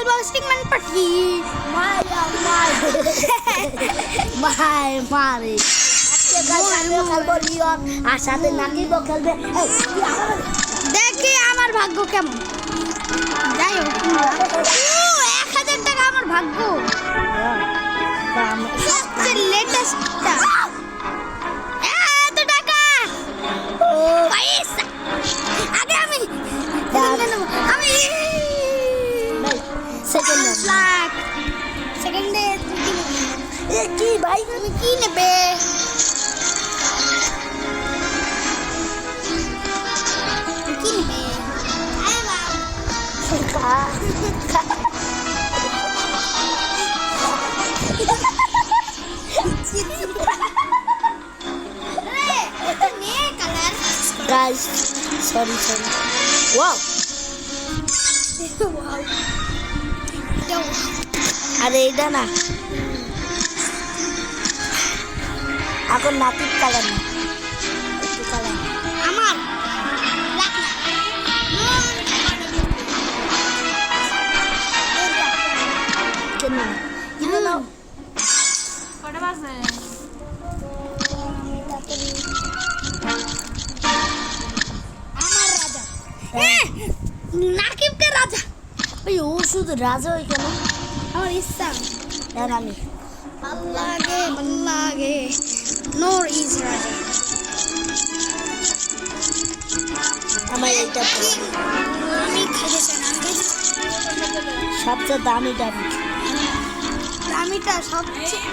খেলবো stickman party মারে আর সাথে নাকিব খেলবে। দেখি আমার ভাগ্য কেমন। যাই হোক 1000 টাকা আমার ভাগ্য সবচেয়ে লেটেস্টটা। এত টাকা পয়সা আগে আমি সেকেন্ডে কি ভাই তুমি কি নেবে? কি নেবে? Guys, sorry. Wow. আরে এটা না এখন নাতির কালার না আমার কটা বাজে? নাকিবকে রাজা ওই ও শুধু রাজা ওই কেন আমার ইচ্ছা আমি ভাল লাগে নোর ইজ রাজা আমার এইটা আমি খেয়েছি সবচেয়ে দামিটা সবচেয়ে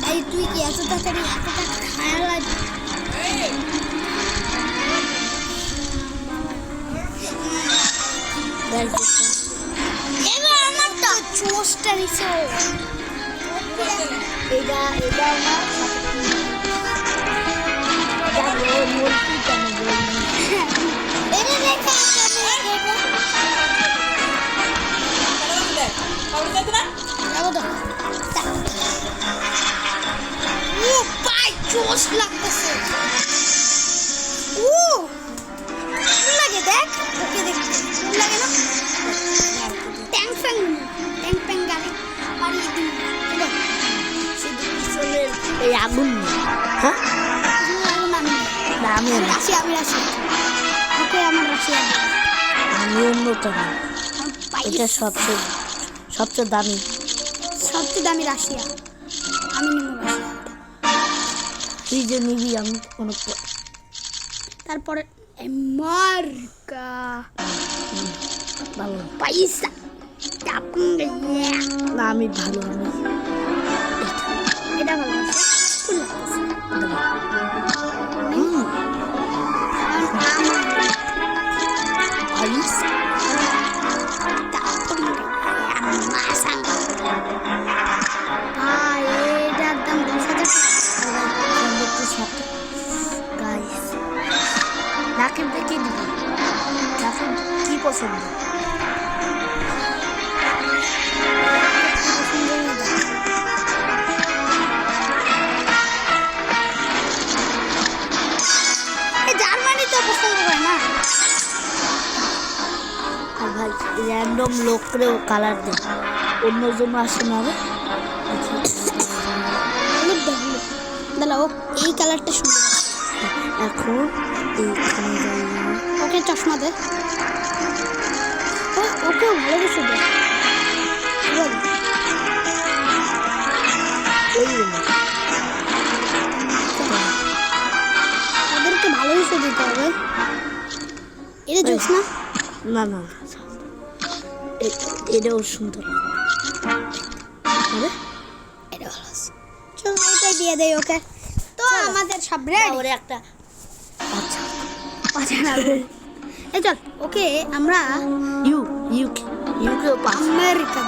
ভাই তুই কি এত তাড়াতাড়ি এত টাকা খায়া লাগে? এবার আমার তো চোস্টা নিছো এটা না যাবো মুরগি কেন এটা দেখা যাবো তো ও পাই চোস লাগতেছে ও লাগে দেখ ওকে দেখ লাগে না ট্যাং ফ্যাং গাড়ি মারিয়ে দিন এই আগুন হ্যাঁ আমি রাশি ওকে আমার রাশি আমি অন্যতম এটা সবচেয়ে দামি রাশিয়া আমি নিব তুই যে নিবি আমি কোনো তারপরে মার্কা ভালো পয়সা না আমি ভালো এটা ভালো নাকিব দেখে দিবি নাকিব কি পছন্দ জার্মানি তো পছন্দ করে না আর ভাই র্যান্ডম লোকরেও কালার দেয় অন্যজন আসে না রে দাদা ও এই কালারটা সুন্দর এখন এইখানে যাই ওকে চশমা দে ওকেও ভালোবেসে দে ওদেরকে ভালোবেসে দিতে হবে এটা চশমা না এটাও সুন্দর এটা ভালো চল এটাই দিয়ে দেয় ওকে তো আমাদের সব রেডি ওরে একটা আচ্ছা এই চল ওকে আমরা ইউকে আমেরিকা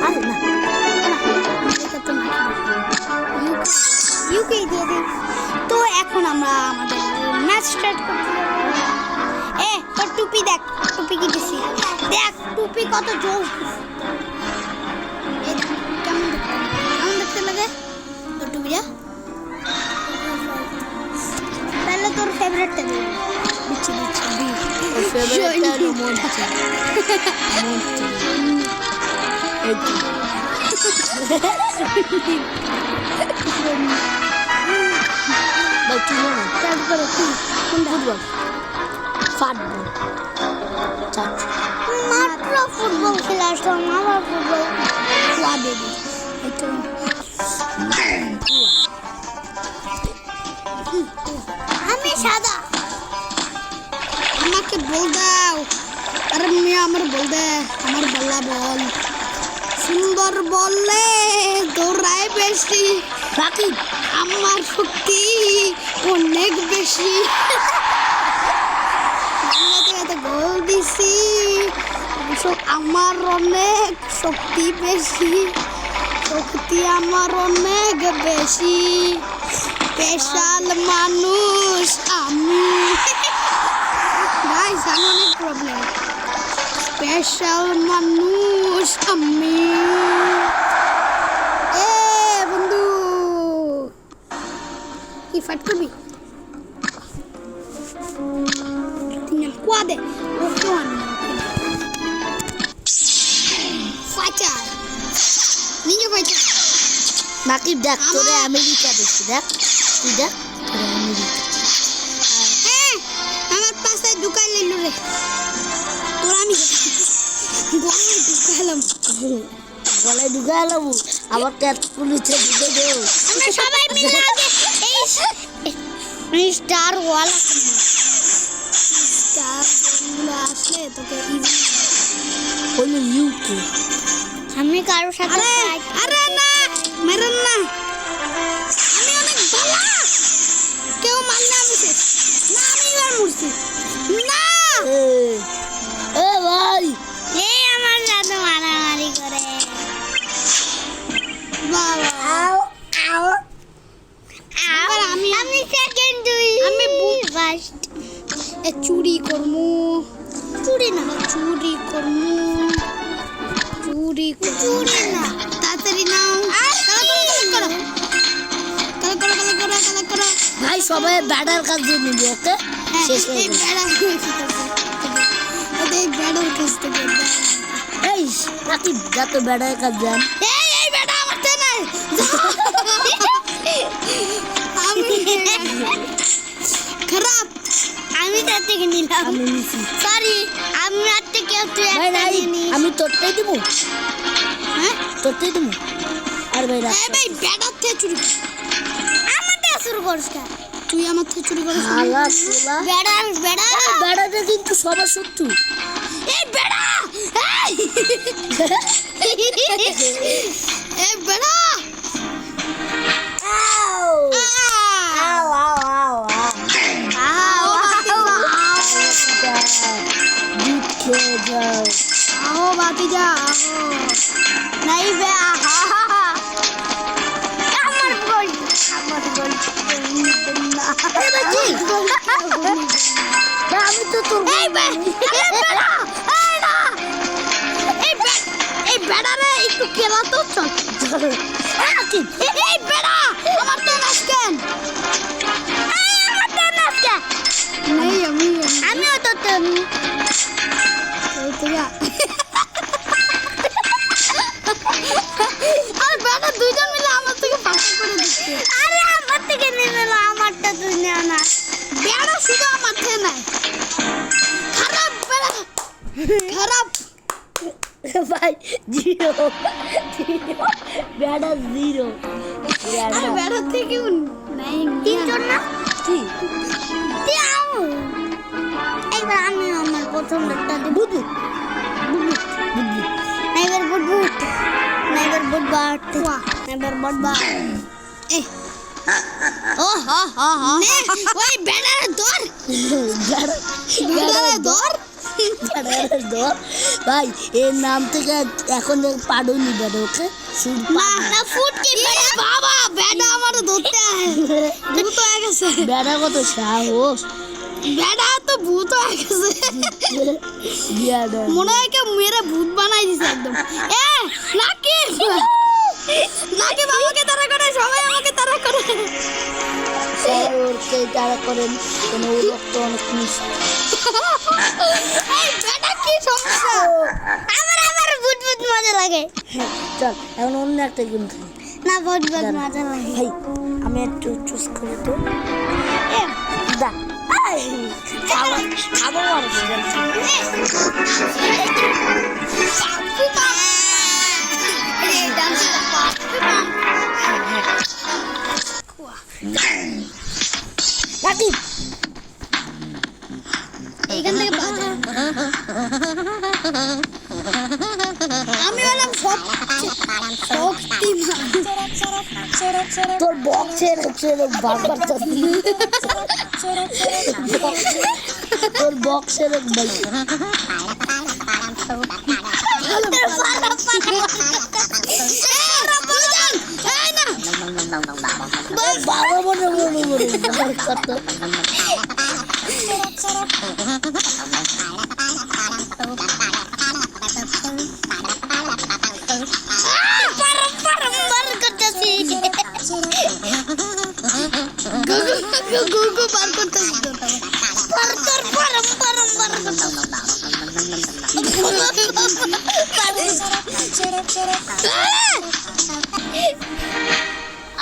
আরে না আমেরিকা তো না ইউকে দিয়ে দিই তো এখন আমরা আমাদের ম্যাচ স্টার্ট করতে তোর টুপি দেখ টুপি কি দিছি দেখ টুপি কত জোস কেমন দেখতে লাগে তোর টুপিটা তাহলে তোর ফেভারিটটা দে দিচ্ছি ফেভারিটটা এই তো। ভাই তুলো না তারপরে কি কোনটা ফুটবল ফাটবল চাচ্ছু মাত্র ফুটবল খেলা আসলাম আবার ফুটবল খোয়া দেবে একটু আমি সাদা আমাকে বল দাও আরে মিয়া আমার বল দে আমার বল্লা বল সুন্দর বললে দৌড়ায় বেশি বাকি আমার শক্তি অনেক বেশি এত গোল দিছি আমার অনেক শক্তি বেশি শক্তি আমার অনেক বেশি স্পেশাল মানুষ আমি গাইস আমি অনেক প্রবলেম স্পেশাল মানুষ আমি এ বন্ধু কি ফাট করবি কুয়াদে ও কোন ফাইটার নিয়ে ফাইটার বাকি দেখ তোরে আমেরিকা দেখছি দেখ তুই দেখ তোরে আমেরিকা হ্যাঁ আমার পাশে ঢুকাই লইল রে তোর আমি গলায় ঢুকাইলাম গলায় ঢুকে এলাম আবার ক্যাট পুলিশে ঢুকে দেও আমরা সবাই মিলে আগে এই স্টার ওয়াল স্টার গুলো আসলে তোকে ইজি হলো ইউকে আমি কারো সাথে আরে না মেরেন না আমি অনেক ভালো কেউ মারলে আমি শেষ না আমি এবার মরছি না এ ভাই এই আমার সাথে মারামারি করে বাবা আও আও আবার আমি সেকেন্ড দুই আমি ফার্স্ট এ চুরি করমু চুরি না চুরি করমু চুরি না তাড়াতাড়ি নাও কালা করো ভাই সবাই ব্যাটার কাজ দিয়ে নিবি ওকে শেষ হয়ে গেল এই ব্যাটার কাছ থেকে এই বাকি যা তো ব্যাটার কাজ জান এই বেটা আমার তো নাই আমি খারাপ আমি তার থেকে নিলাম আমি নিছি সরি আমি আর থেকে তুই ভাই একটা নাই নিয়ে নিস আমি তোরটাই দিব হ্যাঁ তোরটাই দিব আর ভাই রাখ এই ভাই বেটার থেকে চুরি আমার থেকে শুরু করিস কেন তুই আমার থেকে চুরি করিস হালা সোলা বেটা ব্যাটাটা কিন্তু সবার শত্রু এই বেটা এই বেটা আও আও আও আও দুধ খেয়ে যাও आओ बाती जा नहीं बे আমার গোল আমি তো তোর এই বে এই বেড়া এই না এই বেড়া রে একটু খেলা তো চল এই বেড়া আমার তো নাচকেন আমার তো নাচকে नहीं আমিও তো তুমি আর বেটা দুইজন মিলে আমার থেকে ফাঁকি করে দিচ্ছে আরে আমার থেকে নিয়ে নিল আমারটা তুই নে না বেড়া শুধু আমার থেকে নাই খারাপ বেড়া খারাপ ভাই জিরো ব্যাটা জিরো আরে বেড়া থেকে নাই তিনজন না ঠিক এইবার আমি আমার প্রথম একটা দিব বুঝলি নাইবার বুট নাইবার এই ও হা হা হা ওই বেড়ার দর বেড়ার দর ভাই এর নাম থেকে এখন পাডুনি বেড়ে ওকে না ফুট কি বাবা বেড়া আমার ধরতে ভূত হয়ে গেছে বেড়া কত সাহস বেড়া তো ভূত হয়ে গেছে মনে হয় কেউ মেরে ভূত বানাই দিছে একদম এ নাকি নাকি বাবাকে তারা করে সবাই আমাকে তারা করে ওরকে তারা করেন কোনো রক্ত অনেক মিষ্টি এই বেটা কি সমস্যা আমার ভূত মজা লাগে চল এখন অন্য একটা গেম খেলি না বহুত বহুত মজা লাগে ভাই আমি একটু চুজ করি তো এ দা খাবো খাবো আর পাপ্পু পাম এই ডান্স পাপ্পু পাম রাকিব এইখান থেকে বাজে আমি হলাম শক্তিমান তোর বক্সের বারবার তোর বক্সের ভাই বাবা মনে মনে মনে কত গুগু বার করতেছি তো পারম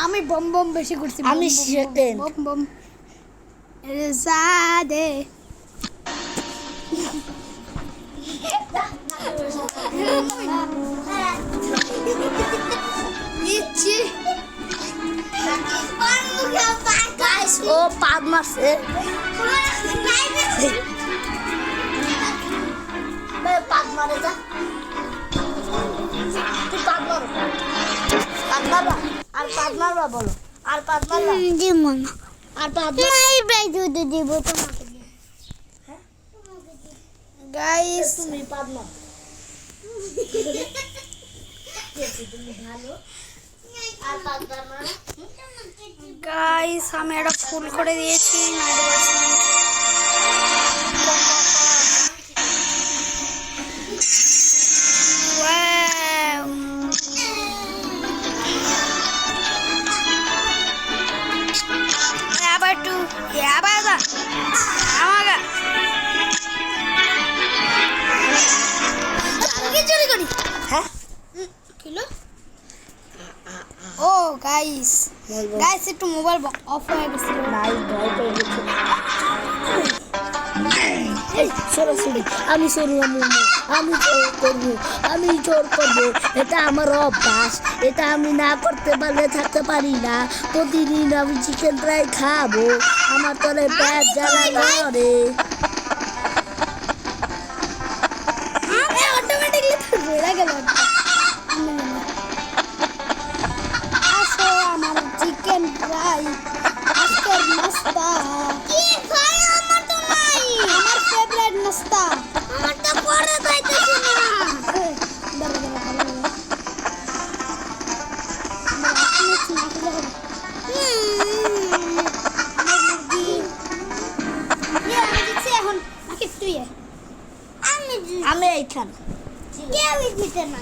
আমি বম বম বেশি করছি আমি সেকেন্ড বম বম সাদে ইচ্ছি ও পাদ মারছে পাদ মারে যা তুই পাদ মার পাদ মারবা আর পাদ মারবা বলো আর পাদ মারবা যেমন আর পাদ নাই ভাই দুধ দিব তোমাকে গাইস তুমি পাদ মার তুমি ভালো আর পাদ মার গাইস আমি একটা ফুল করে দিয়েছি 90%. হ্যাঁ কিলো ও গাইস একটু মোবাইল অফ হয়ে গেছিল নাই ভয় পেয়ে গেছে এই সরাসরি আমি চোর করবো এটা আমার অভ্যাস এটা আমি না করতে পারলে থাকতে পারি না প্রতিদিন আমি চিকেন ফ্রাই খাবো আমার তলে পেট জ্বালা করে আমি অটোমেটিকলি বেড়ে গেল আসো আমার চিকেন ফ্রাই আজকের নাস্তা কি ভাই আমার তো নাই আমার ফেভারিট নাস্তা আমার তো পরে যাইতেছ না আমি এইখানে কেউ দিতে না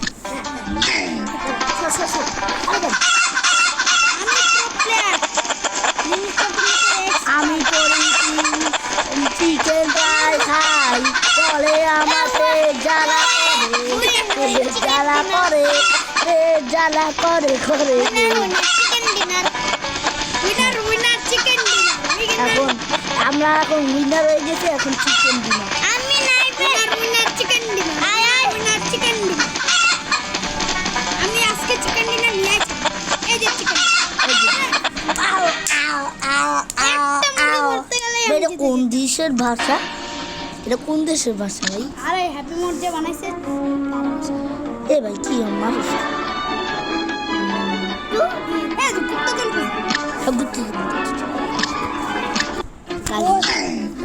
আমি করি চিকেন ফ্রাই খাই চলে আমার পেট জ্বালা করে পেট জ্বালা করে এখন আমরা এখন উইনার হয়ে গেছি এখন চিকেন ডিনার আমি আজকে চিকেন ডিনার নিয়ে আসি এই যে চিকেন এটা কোন দেশের ভাষা এটা কোন দেশের ভাষা ভাই আরে হ্যাপি মোড যে বানাইছে এ ভাই কি আমার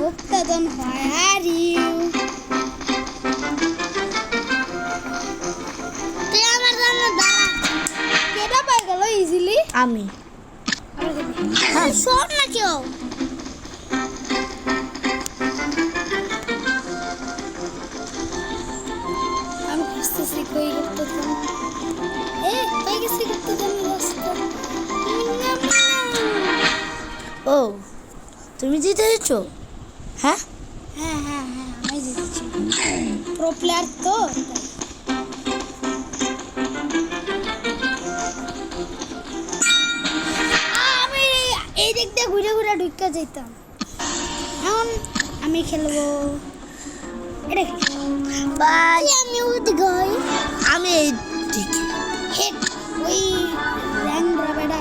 উৎপাদন হয় আর কেটা পাই গেল ইজিলি আমি হ্যাঁ শোন না কেউ আমি বুঝতেছি কই করতে কই গেছি করতে ও তুমি জিতে গেছো হ্যাঁ হ্যাঁ আমি জিতেছি প্রো প্লেয়ার তো যেতাম। এখন আমি খেলবো এটা কি? ভাই আমি ওদিকে হই। আমি এই দিকে হেড ওই র্যাং রাবেডা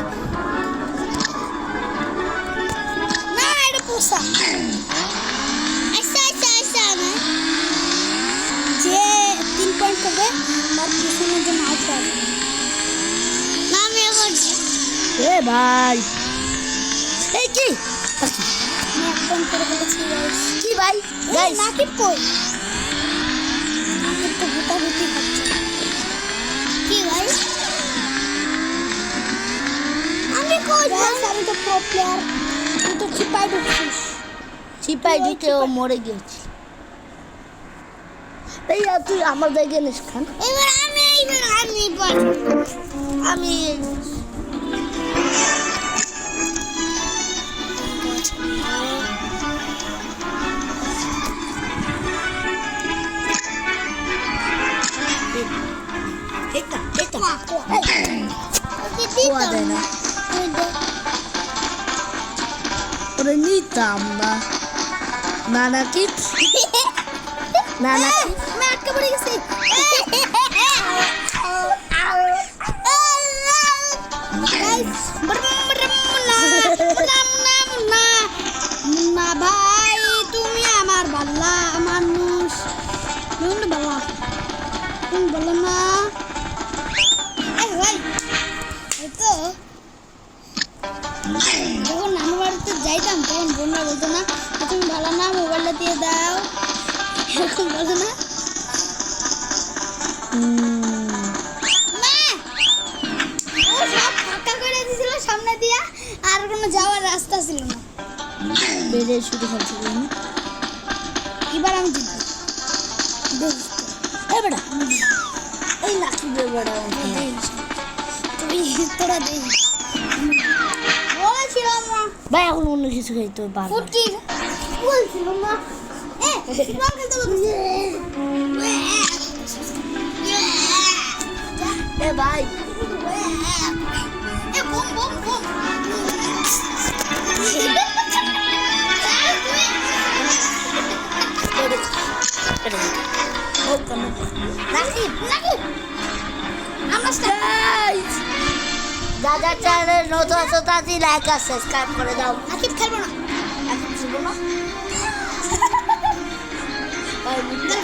না এটা পোষা আচ্ছা না যে 3 পয়েন্ট হবে তার পিছনের জন্য আউট হবে না আমি এখন এ ভাই এই কি আমি 1 পয়েন্ট করে ফেলেছি গাইস কি ভাই গাইস নাকিব কই নাকিব তো গুটাগুটি করছে কি ভাই আমি কই গাইস আমি তো প্রো প্লেয়ার তুই তো চিপাই ঢুকছিস চিপাই দিতে ও মরে গেছে এই আর তুই আমার জায়গায় নিস খান এবার আমি বল আমি এটা কোয়া দেয় না ওরে নিতাম না নানা কি নানা কি আমি আটকে পড়ে গেছি মুন্না ভাই তুমি আমার বাল্লা মানুষ তুমি বাল্লা তুমি বলো না ভাই এই তো যখন নানু বাড়িতে যাইতাম তখন বোনরা বলতো না যে তুমি ভালো না মোবাইলটা দিয়ে দাও এরকম বলো না মা! ও সব ফাঁকা করে দিয়েছিল সামনে দিয়া আর কোনো যাওয়ার রাস্তা ছিল না বেড়ে শুধু খাচ্ছি এবার আমি জিতবো দেখিস তো। এ বেটা এই নাকি বেড়া দেখিস। তুই তোরা দেখিস বলেছিলাম না ভাই এখন অন্য কিছু খাইতে পারবো ফুটকি বলছিলাম না ফুটবল খেলতে বলছি এ ভাই বম বম বম নাকিব আমার গাইস দাদা চ্যানেল নতুন আছে তাড়াতাড়ি লাইক আর সাবস্ক্রাইব করে দাও নাকিব খেলবো না এখন ছিল না ভাই মুদ্রা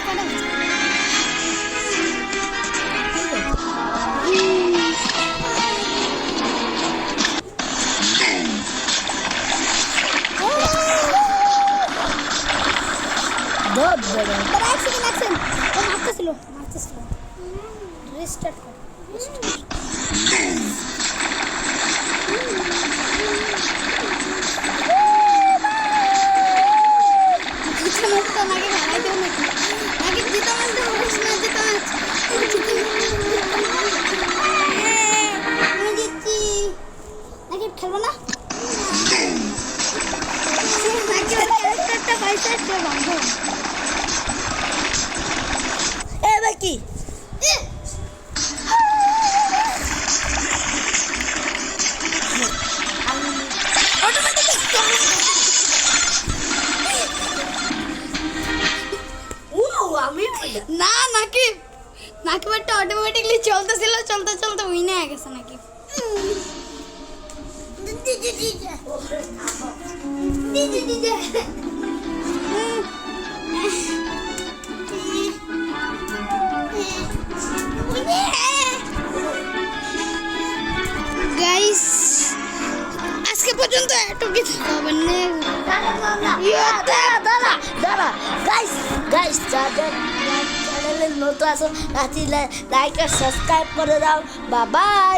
দৌড় বেড়ে এক সেকেন্ড ও মারতেছিল রিস্টার্ট কর খেলবো না এ ভাই কি না নাকিব নাকিবটা অটোমেটিকলি চলতেছিল চলতে উইনে হয়ে গেছে নাকিব গাইস আজকে পর্যন্ত এটুকুই হবে না দাঁড়া গাইস গাইস যাদের চ্যানেলে নতুন আছো তাড়াতাড়ি লাইক আর সাবস্ক্রাইব করে দাও বাই বাই